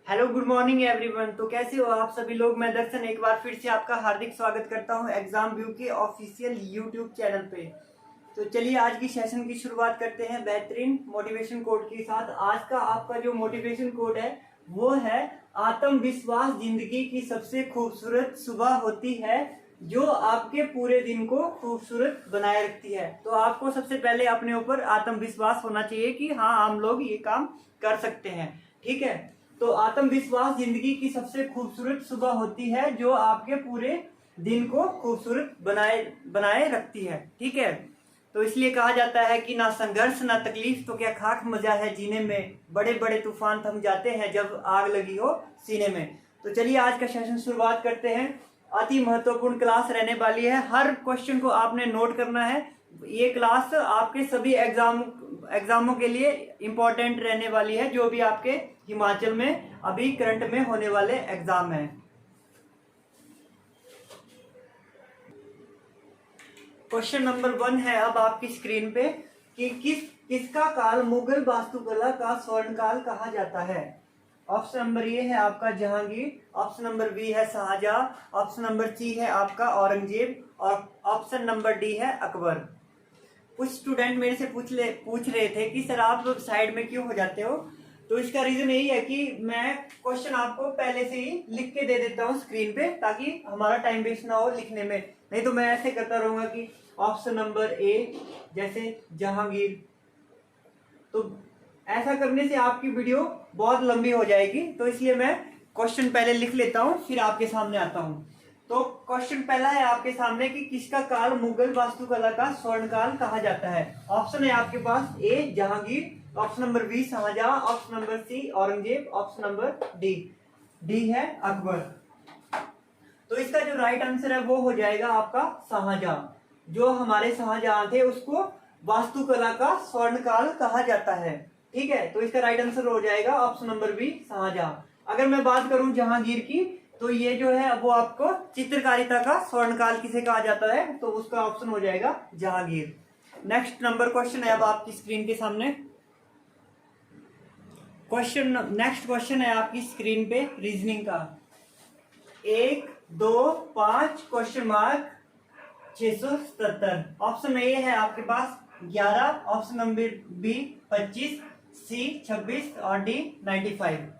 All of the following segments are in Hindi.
Hello good morning everyone. तो कैसे हो आप सभी लोग। मैं दर्शन एक बार फिर से आपका हार्दिक स्वागत करता हूं एग्जाम व्यू के ऑफिशियल यूट्यूब चैनल पे। तो चलिए आज की सेशन की शुरुआत करते हैं बेहतरीन मोटिवेशन कोड के साथ। आज का आपका जो मोटिवेशन कोड है वो है आत्मविश्वास जिंदगी की सबसे खूबसूरत सुबह होती है जो आपके पूरे दिन को खूबसूरत बनाए रखती है। तो आपको सबसे पहले अपने ऊपर आत्मविश्वास होना चाहिए कि हाँ हम लोग ये काम कर सकते हैं। ठीक है, तो आत्मविश्वास जिंदगी की सबसे खूबसूरत सुबह होती है जो आपके पूरे दिन को खूबसूरत बनाए बनाए रखती है। ठीक है, तो इसलिए कहा जाता है कि ना संघर्ष ना तकलीफ तो क्या खाक मजा है जीने में, बड़े बड़े तूफान थम जाते हैं जब आग लगी हो सीने में। तो चलिए आज का सेशन शुरुआत करते हैं। अति महत्वपूर्ण क्लास रहने वाली है, हर क्वेश्चन को आपने नोट करना है। ये क्लास आपके सभी एग्जामों के लिए इंपॉर्टेंट रहने वाली है जो भी आपके हिमाचल में अभी करंट में होने वाले एग्जाम है। क्वेश्चन नंबर 1 है अब आपकी स्क्रीन पे कि किसका काल मुगल वास्तुकला का स्वर्ण काल कहा जाता है। ऑप्शन नंबर ए है आपका जहांगीर, ऑप्शन नंबर बी है शाहजहां, ऑप्शन नंबर सी है आपका औरंगजेब और ऑप्शन नंबर डी है अकबर। कुछ स्टूडेंट मेरे से पूछ रहे थे कि सर आप साइड में क्यों हो जाते हो। तो इसका रीजन यही है कि मैं क्वेश्चन आपको पहले से ही लिख के दे देता हूँ स्क्रीन पे ताकि हमारा टाइम वेस्ट ना हो लिखने में। नहीं तो मैं ऐसे करता रहूंगा कि ऑप्शन नंबर ए जैसे जहांगीर, तो ऐसा करने से आपकी वीडियो बहुत लंबी हो जाएगी। तो इसलिए मैं क्वेश्चन पहले लिख लेता हूँ फिर आपके सामने आता हूँ। तो क्वेश्चन पहला है आपके सामने कि किसका काल मुगल वास्तुकला का स्वर्ण काल कहा जाता है। ऑप्शन है आपके पास A Jahangir, option number B Shahjahan, option number C Aurangzeb, option number D D है अकबर। तो इसका जो राइट आंसर है वो हो जाएगा आपका शाहजहां। जो हमारे शाहजहां थे उसको वास्तुकला का स्वर्ण काल कहा जाता है। ठीक है, तो इसका राइट आंसर हो जाएगा ऑप्शन नंबर बी शाहजहां। अगर मैं बात करूं जहांगीर की तो ये जो है वो आपको चित्रकारिता का स्वर्ण काल किसे कहा जाता है तो उसका ऑप्शन हो जाएगा जहांगीर। नेक्स्ट नंबर क्वेश्चन है अब आपकी स्क्रीन के सामने। नेक्स्ट क्वेश्चन है आपकी स्क्रीन पे रीजनिंग का। 1 2 5 क्वेश्चन मार्क 677। ऑप्शन ए है आपके पास 11, ऑप्शन नंबर बी 25, सी 26 और डी 95।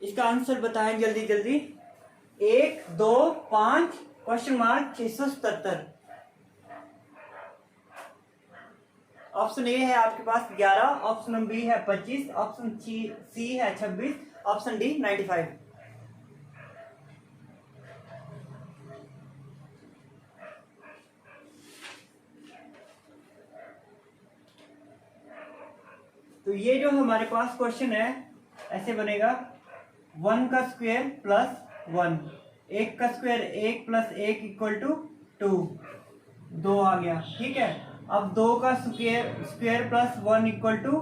इसका आंसर बताएं जल्दी जल्दी। 1 2 5 क्वेश्चन मार्क 677। ऑप्शन ए है आपके पास 11, ऑप्शन नंबर बी है 25, ऑप्शन सी है 26, ऑप्शन डी 95। तो ये जो हमारे पास क्वेश्चन है ऐसे बनेगा 1 का स्क्वायर प्लस 1, 1 का स्क्वायर 1 प्लस 1 इक्वल टू 2, 2 आ गया। ठीक है, अब 2 का स्क्वायर प्लस 1 इक्वल टू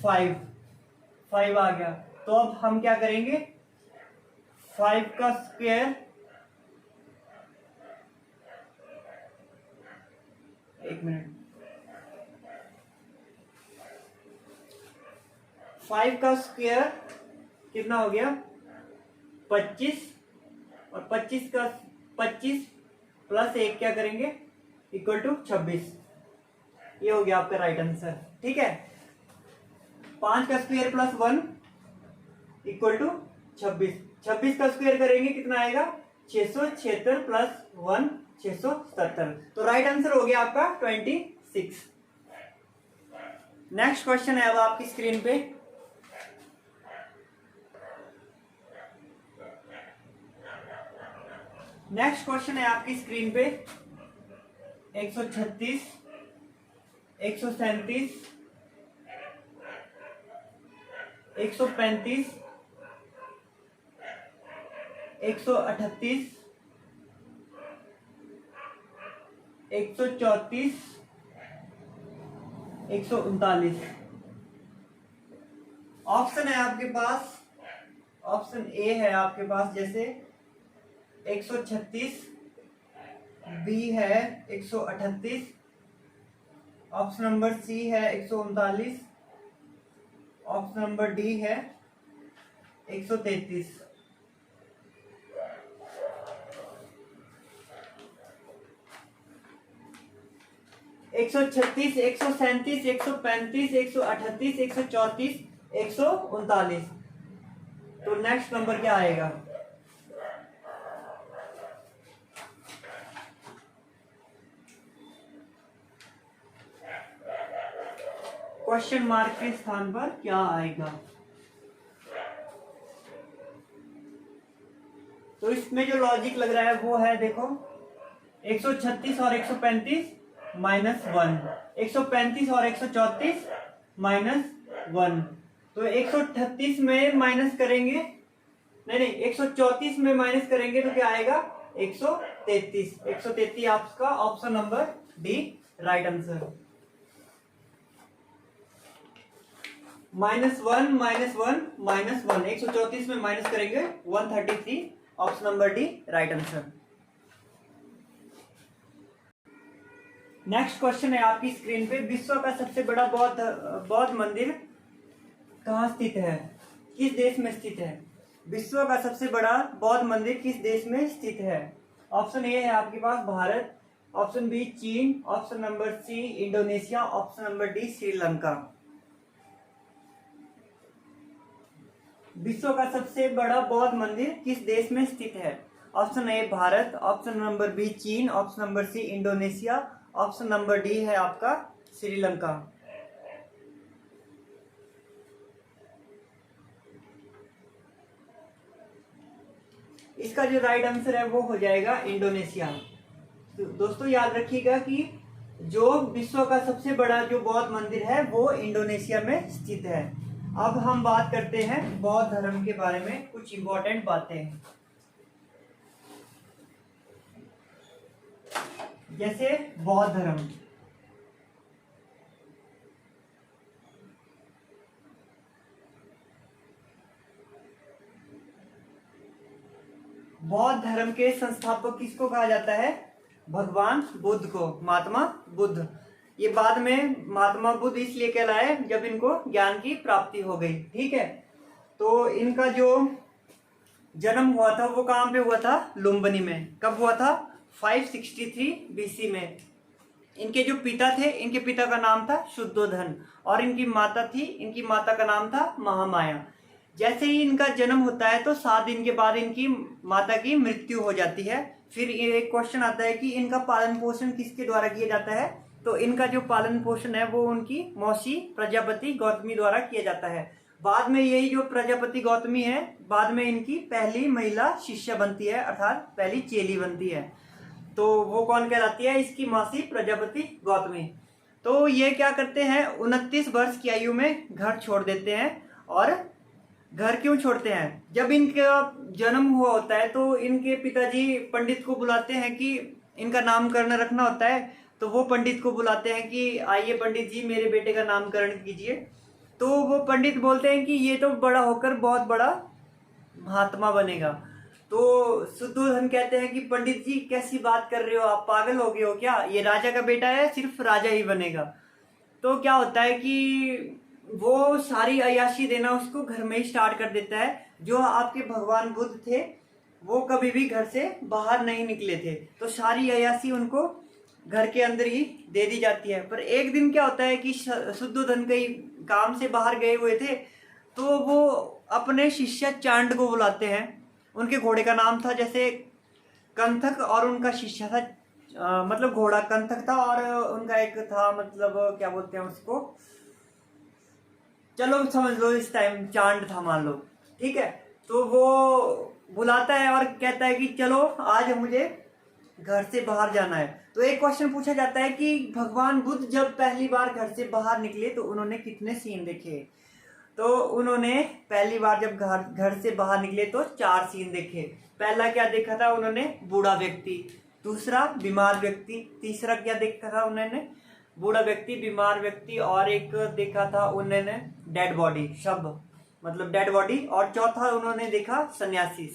5, 5 आ गया। तो अब हम क्या करेंगे 5 का स्क्वायर, एक मिनट, 5 का स्क्वायर कितना हो गया 25 और 25 प्लस 1 क्या करेंगे इक्वल टू 26। ये हो गया आपका राइट आंसर। ठीक है, 5 का स्क्वायर प्लस 1 इक्वल टू 26, 26 का स्क्वायर करेंगे कितना आएगा 676 प्लस 1 677। तो राइट आंसर हो गया आपका 26। नेक्स्ट क्वेश्चन है अब आपकी स्क्रीन पे। नेक्स्ट क्वेश्चन है आपकी स्क्रीन पे 136, 137, 135, 138, 134, 139। ऑप्शन है आपके पास, ऑप्शन ए है आपके पास जैसे 136, बी है 138, ऑप्शन नंबर सी है 139, ऑप्शन नंबर डी है 133। 136, 137, 135, 138, 134, 139। तो नेक्स्ट नंबर क्या आएगा? क्वेश्चन मार्क के स्थान पर क्या आएगा? तो इसमें जो लॉजिक लग रहा है वो है, देखो 136 और 135 -1, 135 और 134 -1। तो 138 में माइनस करेंगे, नहीं 134 में माइनस करेंगे तो क्या आएगा? 133। 133 आपका option number D right answer. -1 -1 -1, 134 में माइनस करेंगे 133, option number D right answer. Next question है आपकी स्क्रीन पे, विश्व का सबसे बड़ा बौद्ध मंदिर कहाँ स्थित है? किस देश में स्थित है? विश्व का सबसे बड़ा बौद्ध मंदिर किस देश में स्थित है? ऑप्शन ए है आपके पास भारत, ऑप्शन बी चीन, option number C Indonesia, option number D Sri Lanka. विश्व का सबसे बड़ा बौद्ध मंदिर किस देश में स्थित है? Option A Bharat, option number B चीन, option number C Indonesia, option number D है आपका श्रीलंका। इसका जो राइट आंसर है वो हो जाएगा इंडोनेशिया। तो दोस्तों याद रखिएगा कि जो विश्व का सबसे बड़ा जो बौद्ध मंदिर है वो इंडोनेशिया में स्थित है। अब हम बात करते हैं बौद्ध धर्म के बारे में, कुछ इंपॉर्टेंट बातें, जैसे बौद्ध धर्म। बौद्ध धर्म के संस्थापक किसको कहा जाता है? भगवान बुद्ध को, महात्मा बुद्ध। ये बाद में महात्मा बुद्ध इसलिए कहलाए जब इनको ज्ञान की प्राप्ति हो गई, ठीक है। तो इनका जो जन्म हुआ था वो कहाँ पे हुआ था? लुम्बिनी में। कब हुआ था? 563 BC में। इनके जो पिता थे, इनके पिता का नाम था शुद्धोधन और इनकी माता थी, इनकी माता का नाम था महामाया। जैसे ही इनका जन्म होता है तो 7 दिन के बाद इनकी माता की मृत्यु हो जाती है। फिर एक क्वेश्चन आता है कि इनका पालन पोषण किसके द्वारा किया जाता है? तो इनका जो पालन पोषण है वो उनकी मौसी प्रजापति गौतमी द्वारा किया जाता है। बाद में यही जो प्रजापति गौतमी है, बाद में इनकी पहली महिला शिष्य बनती है, अर्थात पहली चेली बनती है। तो वो कौन कहलाती है? इसकी मौसी प्रजापति गौतमी। तो ये क्या करते हैं, 29 वर्ष की आयु में घर छोड़ देते हैं। और घर क्यों छोड़ते हैं? जब इनका जन्म हुआ होता है तो इनके पिताजी पंडित को बुलाते हैं कि इनका नामकरण रखना होता है। तो वो पंडित को बुलाते हैं कि आइए पंडित जी मेरे बेटे का नामकरण कीजिए। तो वो पंडित बोलते हैं कि ये तो बड़ा होकर बहुत बड़ा महात्मा बनेगा। तो शुद्धोधन कहते हैं कि पंडित जी कैसी बात कर रहे हो, आप पागल हो गए हो क्या? ये राजा का बेटा है, सिर्फ राजा ही बनेगा। तो क्या होता है कि वो सारी अय्याशी देना उसको घर में ही स्टार्ट कर देता है। जो आपके भगवान बुद्ध थे वो कभी भी घर से बाहर नहीं निकले थे, तो सारी अय्याशी उनको घर के अंदर ही दे दी जाती है। पर एक दिन क्या होता है कि शुद्धोधन कई काम से बाहर गए हुए थे, तो वो अपने शिष्य चांड को बुलाते हैं। उनके घोड़े का नाम था जैसे कंथक और उनका शिष्य था मतलब घोड़ा कंथक था और उनका एक था, मतलब क्या बोलते हैं उसको, चलो समझ लो इस टाइम चांड था मान लो, ठीक है। तो वो बुलाता है और कहता है कि चलो आज मुझे घर से बाहर जाना है। तो एक क्वेश्चन पूछा जाता है कि भगवान बुद्ध जब पहली बार घर से बाहर निकले तो उन्होंने कितने सीन देखे? तो उन्होंने पहली बार जब घर से बाहर निकले तो 4 सीन देखे। पहला क्या देखा था उन्होंने? बूढ़ा व्यक्ति, दूसरा बीमार व्यक्ति, तीसरा क्या देखा था उन्होंने? बूढ़ा व्यक्ति, बीमार व्यक्ति, और एक देखा था उन्होंने डेड बॉडी, शव मतलब डेड बॉडी, और चौथा उन्होंने देखा सन्यासी।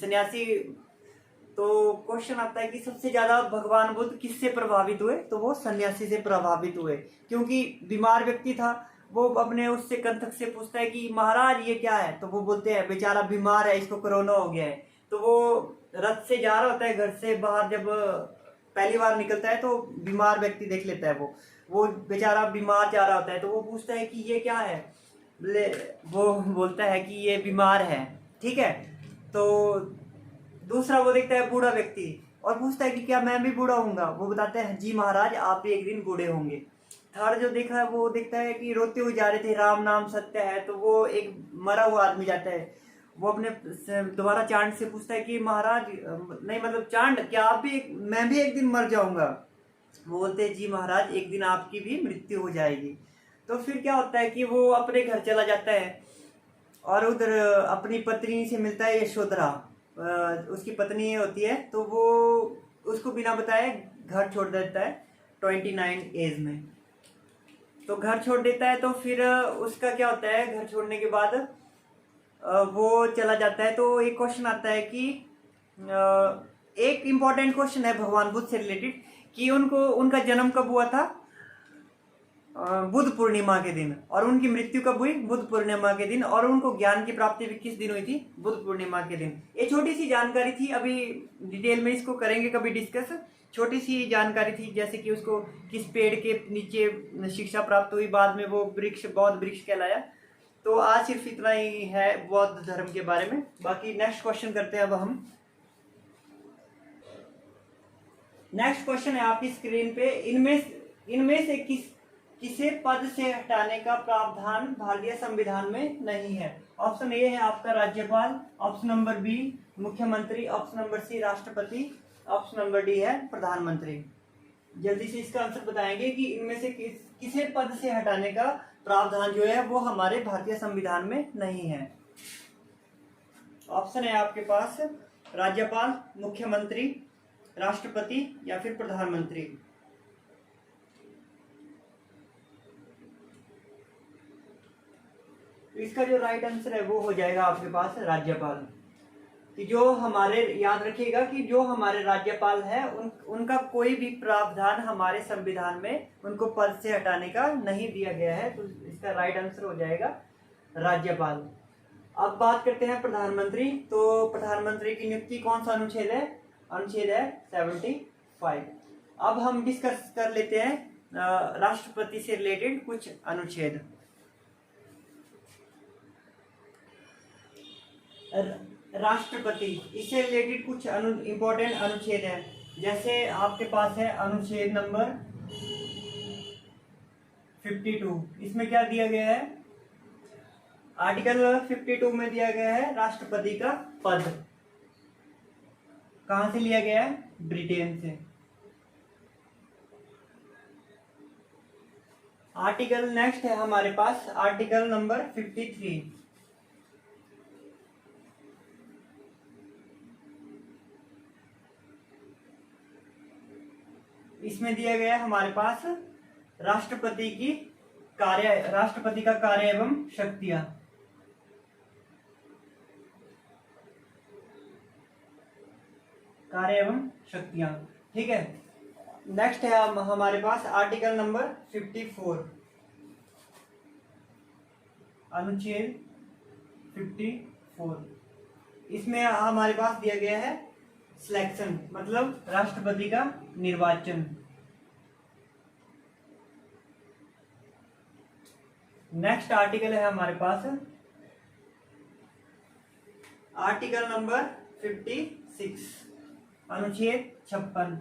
तो क्वेश्चन आता है कि सबसे ज्यादा भगवान बुद्ध किससे प्रभावित हुए? तो वो सन्यासी से प्रभावित हुए, क्योंकि बीमार व्यक्ति था वो अपने उससे कंथक से पूछता है कि महाराज ये क्या है, तो वो बोलते हैं बेचारा बीमार है, इसको कोरोना हो गया है। तो वो रथ से जा रहा होता है, घर से बाहर जब पहली बार निकलता है तो बीमार व्यक्ति देख लेता है, वो बेचारा बीमार जा रहा होता है, तो वो पूछता है कि ये क्या है, वो बोलता है कि ये बीमार है, ठीक है। तो दूसरा वो देखता है बूढ़ा व्यक्ति और पूछता है कि क्या मैं भी बूढ़ा होऊंगा, वो बताते हैं जी महाराज आप भी एक दिन बूढ़े होंगे। थर्ड जो देखा है वो देखता है कि रोते हुए जा रहे थे, राम नाम सत्य है, तो वो एक मरा हुआ आदमी जाता है, वो अपने दोबारा चांद से पूछता है कि महाराज नहीं मतलब चांद क्या आप भी मैं भी एक दिन मर जाऊंगा, वो बोलते हैं जी महाराज एक दिन आपकी भी मृत्यु हो जाएगी। तो फिर क्या होता है कि वो अपने घर चला जाता है और उधर अपनी पत्नी से मिलता है यशोधरा, उसकी पत्नी होती है, तो वो उसको बिना बताए घर छोड़ देता है 29 एज में। तो घर छोड़ देता है तो फिर उसका क्या होता है, घर छोड़ने के बाद वो चला जाता है। तो एक क्वेश्चन आता है कि एक इम्पॉर्टेंट क्वेश्चन है भगवान बुद्ध से रिलेटेड कि उनको उनका जन्म कब हुआ था, बुद्ध पूर्णिमा के दिन, और उनकी मृत्यु कब हुई, बुद्ध पूर्णिमा के दिन, और उनको ज्ञान की प्राप्ति भी किस दिन हुई थी, बुद्ध पूर्णिमा के दिन। ये छोटी सी जानकारी थी, अभी डिटेल में इसको करेंगे कभी डिस्कस। छोटी सी जानकारी थी, जैसे कि उसको किस पेड़ के नीचे शिक्षा प्राप्त हुई, बाद में वो वृक्ष बौद्ध वृक्ष कहलाया। तो आज सिर्फ इतना ही है बौद्ध धर्म के बारे में। बाकी नेक्स्ट क्वेश्चन करते हैं अब हम। नेक्स्ट क्वेश्चन है आपकी स्क्रीन पे, इनमें से किसे पद से हटाने का प्रावधान भारतीय संविधान में नहीं है। ऑप्शन ए है आपका राज्यपाल, ऑप्शन नंबर बी मुख्यमंत्री, ऑप्शन नंबर सी राष्ट्रपति, ऑप्शन नंबर डी है प्रधानमंत्री। जल्दी से इसका आंसर बताएंगे कि इनमें से किसे पद से हटाने का प्रावधान जो है वो हमारे भारतीय संविधान में नहीं है। ऑप्शन है आपके पास राज्यपाल, मुख्यमंत्री, राष्ट्रपति या फिर प्रधानमंत्री। इसका जो राइट आंसर है वो हो जाएगा आपके पास राज्यपाल। कि जो हमारे, याद रखिएगा कि जो हमारे राज्यपाल है उनका कोई भी प्रावधान हमारे संविधान में उनको पद से हटाने का नहीं दिया गया है, तो इसका राइट आंसर हो जाएगा राज्यपाल। अब बात करते हैं प्रधानमंत्री। तो प्रधानमंत्री की नियुक्ति कौन सा अनुच्छेद है, अनुच्छेद है 75। अब हम डिस्कस कर लेते हैं राष्ट्रपति से रिलेटेड कुछ अनुच्छेद। राष्ट्रपति, इससे रिलेटेड कुछ इंपॉर्टेंट अनुच्छेद है। जैसे आपके पास है अनुच्छेद नंबर 52, इसमें क्या दिया गया है, आर्टिकल 52 में दिया गया है राष्ट्रपति का पद कहां से लिया गया है, ब्रिटेन से। आर्टिकल नेक्स्ट है हमारे पास आर्टिकल नंबर 53, इसमें दिया गया है हमारे पास राष्ट्रपति का कार्य एवं शक्तियां। कार्य एवं शक्तियां, ठीक है। नेक्स्ट है हमारे पास आर्टिकल नंबर 54, अनुच्छेद 54, इसमें हमारे पास दिया गया है सिलेक्शन, मतलब राष्ट्रपति का निर्वाचन। नेक्स्ट आर्टिकल है हमारे पास आर्टिकल नंबर 56, अनुच्छेद 56,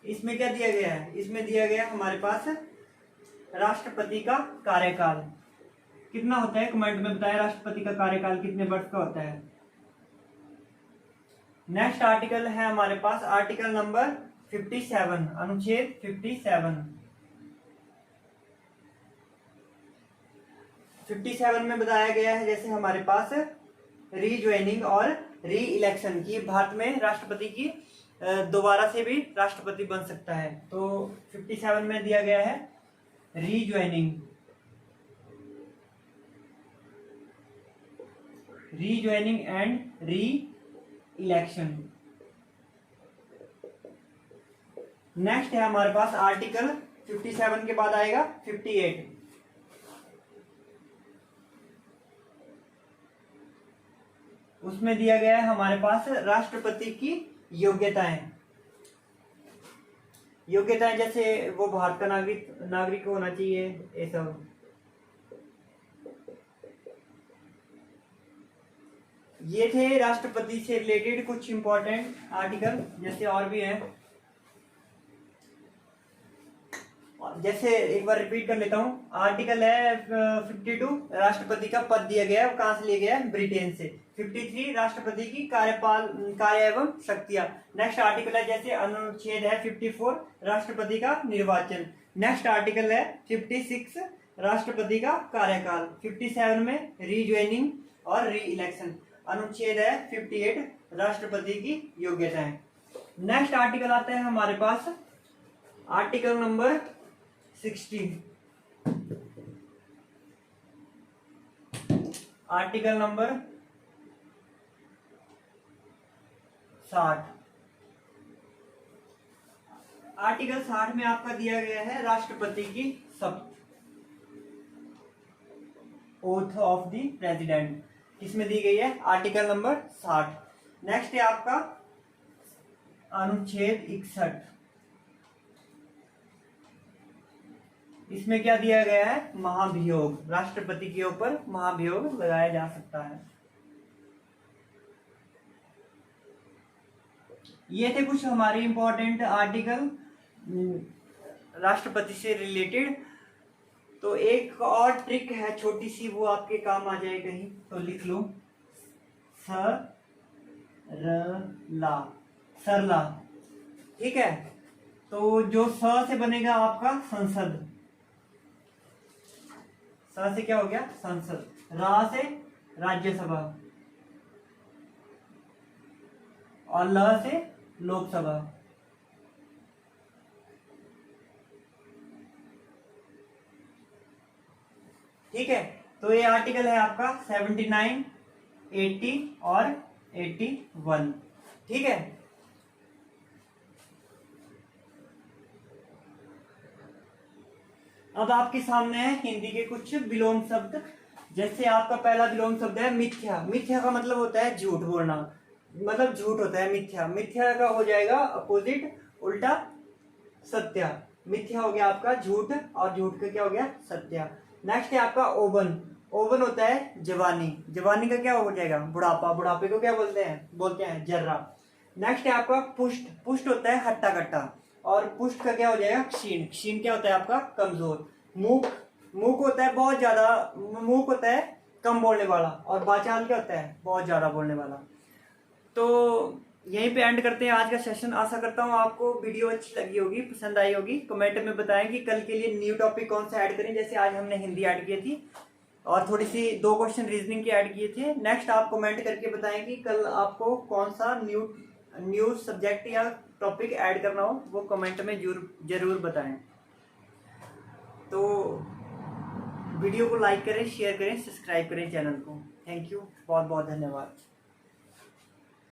इसमें क्या दिया गया है, इसमें दिया गया है हमारे पास राष्ट्रपति का कार्यकाल कितना होता है, कमेंट में बताएं राष्ट्रपति का कार्यकाल कितने वर्ष का होता है। नेक्स्ट आर्टिकल है हमारे पास आर्टिकल नंबर 57, अनुच्छेद 57 में बताया गया है जैसे हमारे पास रीज्वाइनिंग और री इलेक्शन की, भारत में राष्ट्रपति की दोबारा से भी राष्ट्रपति बन सकता है। तो 57 में दिया गया है rejoining and re election. Next है हमारे पास आर्टिकल 57 के बाद आएगा 58। उसमें दिया गया है हमारे पास राष्ट्रपति की योग्यताएं। योग्यताएं जैसे वो भारत का नागरिक होना चाहिए, ये सब। ये थे राष्ट्रपति से रिलेटेड कुछ इंपॉर्टेंट आर्टिकल, जैसे और भी हैं। जैसे एक बार रिपीट कर लेता हूँ। आर्टिकल है 52, राष्ट्रपति का पद दिया गया है, वो कहां से लिया गया है? ब्रिटेन से। 53, राष्ट्रपति की कार्य एवं शक्तियां। नेक्स्ट आर्टिकल है जैसे अनुच्छेद है 54, राष्ट्रपति का निर्वाचन। नेक्स्ट आर्टिकल है 56, राष्ट्रपति का कार्यकाल। 57 में रीज्वाइनिंग और री इलेक्शन। अनुच्छेद है 58, राष्ट्रपति की योग्यताएं। नेक्स्ट आर्टिकल आता है हमारे पास article number 60। Article number 60। Article 60 में आपका दिया गया है राष्ट्रपति की शपथ, ओथ ऑफ द प्रेसिडेंट। किसमें दी गई है? Article number 60। नेक्स्ट है आपका अनुच्छेद 61। इसमें क्या दिया गया है? महाभियोग। राष्ट्रपति के ऊपर महाभियोग लगाया जा सकता है। ये थे कुछ हमारे इंपॉर्टेंट आर्टिकल राष्ट्रपति से रिलेटेड। तो एक और ट्रिक है छोटी सी, वो आपके काम आ जाए कहीं, तो लिख लो सरला। सरला, ठीक है। तो जो स से बनेगा आपका संसद। स से क्या हो गया? संसद। रा से राज्यसभा और ल से लोकसभा। ठीक है। तो ये आर्टिकल है आपका 79, 80 और 81। ठीक है। अब आपके सामने है हिंदी के कुछ विलोम शब्द। जैसे आपका पहला विलोम शब्द है मिथ्या। मिथ्या का मतलब होता है झूठ बोलना, मतलब झूठ होता है मिथ्या। मिथ्या का हो जाएगा अपोजिट, उल्टा सत्य। मिथ्या हो गया आपका झूठ, और झूठ का क्या हो गया? सत्य। नेक्स्ट है आपका ओवन। ओवन होता है जवानी। जवानी का क्या हो जाएगा? बुढ़ापा। बुढ़ापे को क्या बोलते हैं जर्रा। नेक्स्ट है आपका पुष्ट। पुष्ट होता है हट्टा कट्टा, और पुष्ट का क्या हो जाएगा? क्षीण। क्षीण क्या होता है आपका? कमजोर। मूक। मूक होता है बहुत ज्यादा, मूक होता है कम बोलने वाला, और बाचाल क्या होता है? बहुत ज्यादा बोलने वाला। तो यहीं पे एंड करते हैं आज का सेशन। आशा करता हूँ आपको वीडियो अच्छी लगी होगी, पसंद आई होगी। कमेंट में बताएं कि कल के लिए न्यू टॉपिक कौन सा ऐड करें। जैसे आज हमने हिंदी ऐड की थी, और थोड़ी सी 2 क्वेश्चन रीजनिंग के ऐड किए थे। नेक्स्ट आप कमेंट करके बताएं कि कल आपको कौन सा न्यू सब्जेक्ट या टॉपिक ऐड करना हो, वो कमेंट में जरूर बताएं। तो वीडियो को लाइक करें, शेयर करें, सब्सक्राइब करें चैनल को। थैंक यू, बहुत बहुत धन्यवाद।